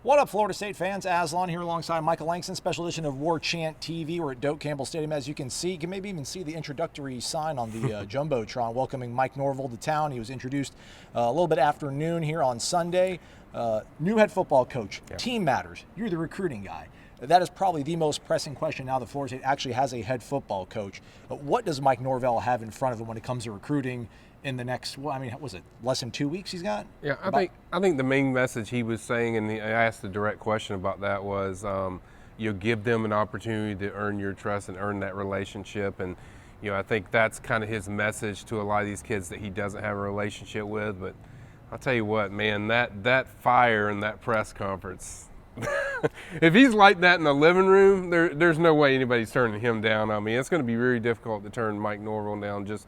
What up, Florida State fans? Aslan here alongside Michael Langston, special edition of Warchant TV. We're at Doak Campbell Stadium. As you can see, you can maybe even see the introductory sign on the Jumbotron welcoming Mike Norvell to town. He was introduced a little bit after noon here on Sunday. New head football coach. Yeah. Team matters. You're the recruiting guy. That is probably the most pressing question now that Florida State actually has a head football coach. What does Mike Norvell have in front of him when it comes to recruiting in the next, was it less than 2 weeks he's got? Yeah, I think the main message he was saying, and I asked a direct question about that, was you give them an opportunity to earn your trust and earn that relationship. And I think that's kind of his message to a lot of these kids that he doesn't have a relationship with. But I'll tell you what, man, that fire in that press conference, if he's like that in the living room, there's no way anybody's turning him down. I mean, it's going to be very difficult to turn Mike Norvell down, just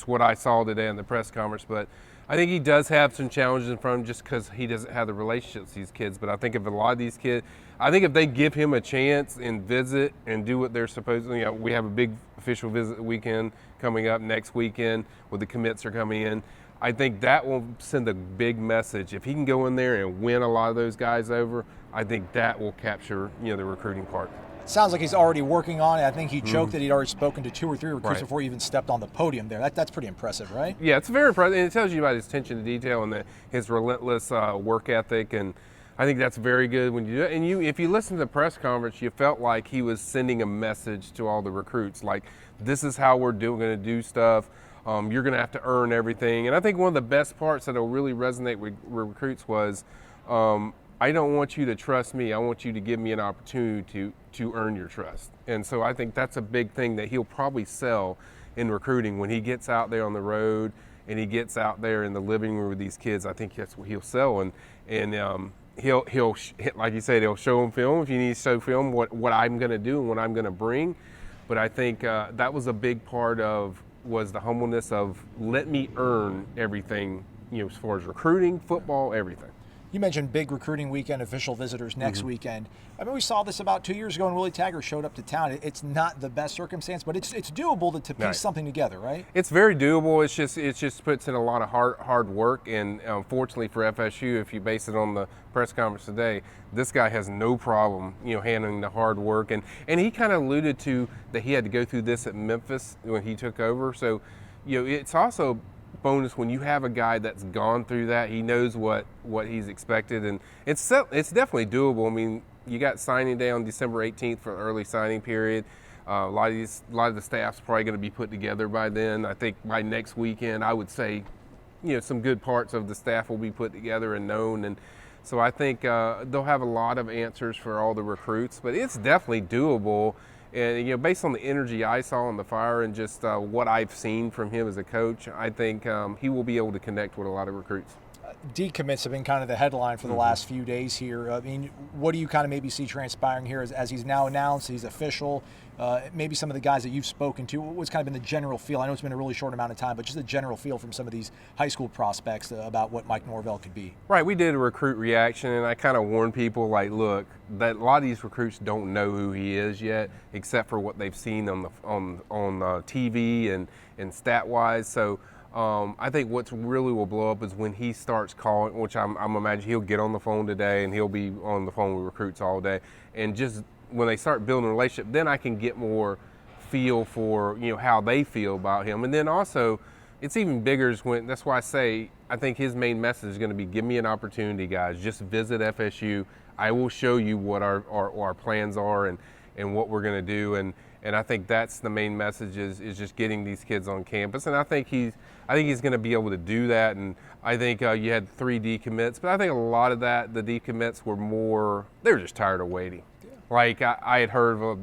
what I saw today in the press conference. But I think he does have some challenges in front of him just because he doesn't have the relationships with these kids. But I think if a lot of these kids, I think if they give him a chance and visit and do what they're supposed to, we have a big official visit weekend coming up next weekend where the commits are coming in. I think that will send a big message. If he can go in there and win a lot of those guys over, I think that will capture, the recruiting part. Sounds like he's already working on it. I think he joked that he'd already spoken to 2 or 3 recruits before he even stepped on the podium there. That's pretty impressive, right? Yeah, it's very impressive. And it tells you about his attention to detail and his relentless work ethic. And I think that's very good when you do it. And if you listen to the press conference, you felt like he was sending a message to all the recruits, like, this is how we're going to do stuff. You're going to have to earn everything. And I think one of the best parts that will really resonate with recruits was, I don't want you to trust me. I want you to give me an opportunity to earn your trust. And so I think that's a big thing that he'll probably sell in recruiting when he gets out there on the road and he gets out there in the living room with these kids. I think that's what he'll sell. And he'll like you said, he'll show them film if you need to show film what I'm going to do and what I'm going to bring. But I think that was a big part was the humbleness of let me earn everything, as far as recruiting, football, everything. You mentioned big recruiting weekend, official visitors next weekend. I mean, we saw this about 2 years ago when Willie Taggart showed up to town. It's not the best circumstance, but it's doable to piece something together, right? It's very doable. It just puts in a lot of hard work. And unfortunately for FSU, if you base it on the press conference today, this guy has no problem, handling the hard work. And he kind of alluded to that he had to go through this at Memphis when he took over. So, it's also bonus when you have a guy that's gone through that. He knows what he's expected, and it's definitely doable. I mean, you got signing day on December 18th for the early signing period. A lot of the staff's probably going to be put together by then. I think by next weekend, I would say, some good parts of the staff will be put together and known, and so I think they'll have a lot of answers for all the recruits. But it's definitely doable. And, based on the energy I saw in the fire and just what I've seen from him as a coach, I think he will be able to connect with a lot of recruits. Decommits have been kind of the headline for the last few days here. I mean, what do you kind of maybe see transpiring here as he's now announced, he's official? Maybe some of the guys that you've spoken to, what's kind of been the general feel? I know it's been a really short amount of time, but just the general feel from some of these high school prospects about what Mike Norvell could be. Right, we did a recruit reaction, and I kind of warned people, like, look, that a lot of these recruits don't know who he is yet, except for what they've seen on TV and stat-wise. So I think what really will blow up is when he starts calling, which I'm imagining he'll get on the phone today, and he'll be on the phone with recruits all day, and just when they start building a relationship, then I can get more feel for how they feel about him. And then also, it's even bigger is when, that's why I say I think his main message is going to be, give me an opportunity, guys. Just visit FSU. I will show you what our plans are and what we're going to do. And I think that's the main message is just getting these kids on campus. And I think he's going to be able to do that. And I think you had 3 decommits, but I think a lot of the decommits were they were just tired of waiting. Like I had heard of,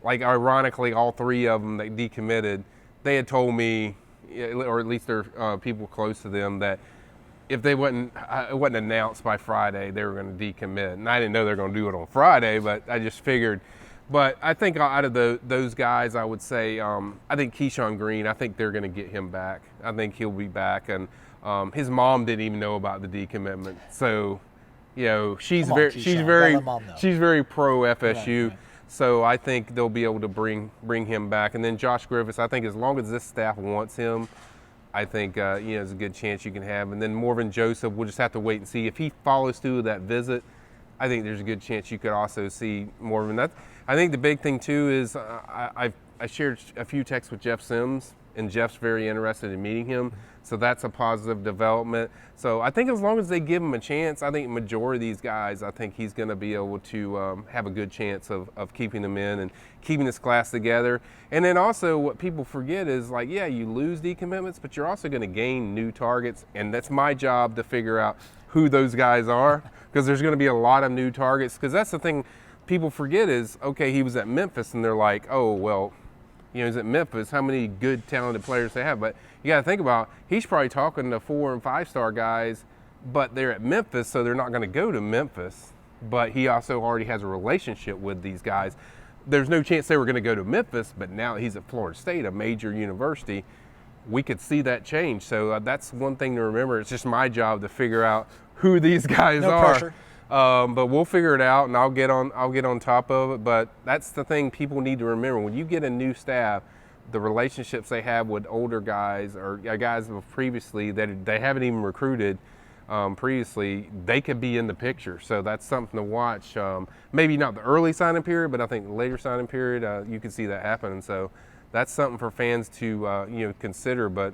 ironically, all 3 of them that decommitted, they had told me, or at least their people close to them, that if it wasn't announced by Friday, they were going to decommit. And I didn't know they were going to do it on Friday, but I just figured. But I think out of those guys, I would say, I think Keyshawn Green, I think they're going to get him back. I think he'll be back. And his mom didn't even know about the decommitment. So, she's very pro FSU. Right. So I think they'll be able to bring him back. And then Josh Griffiths, I think as long as this staff wants him, I think there's a good chance you can have. And then Morven Joseph, we'll just have to wait and see if he follows through that visit. I think there's a good chance you could also see more of them. I think the big thing too is I shared a few texts with Jeff Sims, and Jeff's very interested in meeting him. So that's a positive development. So I think as long as they give him a chance, I think majority of these guys, I think he's going to be able to have a good chance of keeping them in and keeping this class together. And then also what people forget is, like, yeah, you lose decommitments, but you're also going to gain new targets. And that's my job to figure out who those guys are, because there's going to be a lot of new targets. Because that's the thing people forget is, okay, he was at Memphis, and they're like, oh, well, you know, he's at Memphis, how many good, talented players they have. But you got to think about, he's probably talking to 4- and 5-star guys, but they're at Memphis, so they're not going to go to Memphis. But he also already has a relationship with these guys. There's no chance they were going to go to Memphis, but now he's at Florida State, a major university. We could see that change. So that's one thing to remember. It's just my job to figure out who these guys are. No pressure. But we'll figure it out, and I'll get on top of it. But that's the thing people need to remember. When you get a new staff, the relationships they have with older guys or guys previously that they haven't even recruited previously, they could be in the picture. So that's something to watch. Maybe not the early signing period, but I think the later signing period, you can see that happening. So that's something for fans to consider. But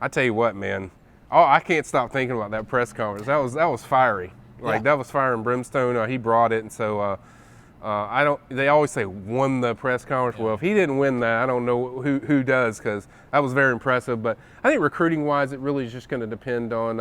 I tell you what, man, I can't stop thinking about that press conference. That was fiery. That was fire and brimstone. He brought it, and so I don't. They always say won the press conference. Yeah. Well, if he didn't win that, I don't know who does, because that was very impressive. But I think recruiting-wise, it really is just going to depend on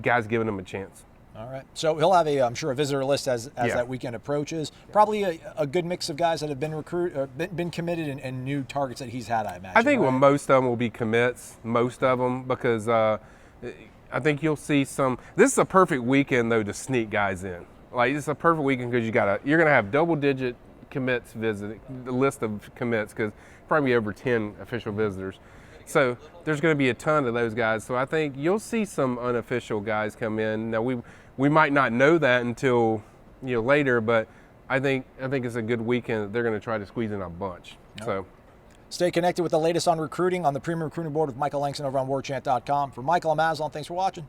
guys giving him a chance. All right. So he'll have I'm sure, a visitor list as that weekend approaches. Probably a good mix of guys that have been committed and new targets that he's had, I imagine. I think most of them will be commits. Most of them, because I think you'll see some. This is a perfect weekend though to sneak guys in. Like, it's a perfect weekend because you're gonna have double-digit commits visiting the list of commits, because probably over 10 official visitors. So there's going to be a ton of those guys. So I think you'll see some unofficial guys come in. Now we might not know that until later, but I think it's a good weekend. They're going to try to squeeze in a bunch. Yep. So. Stay connected with the latest on recruiting on the Premium Recruiting Board with Michael Langston over on Warchant.com. For Michael, I'm Aslan. Thanks for watching.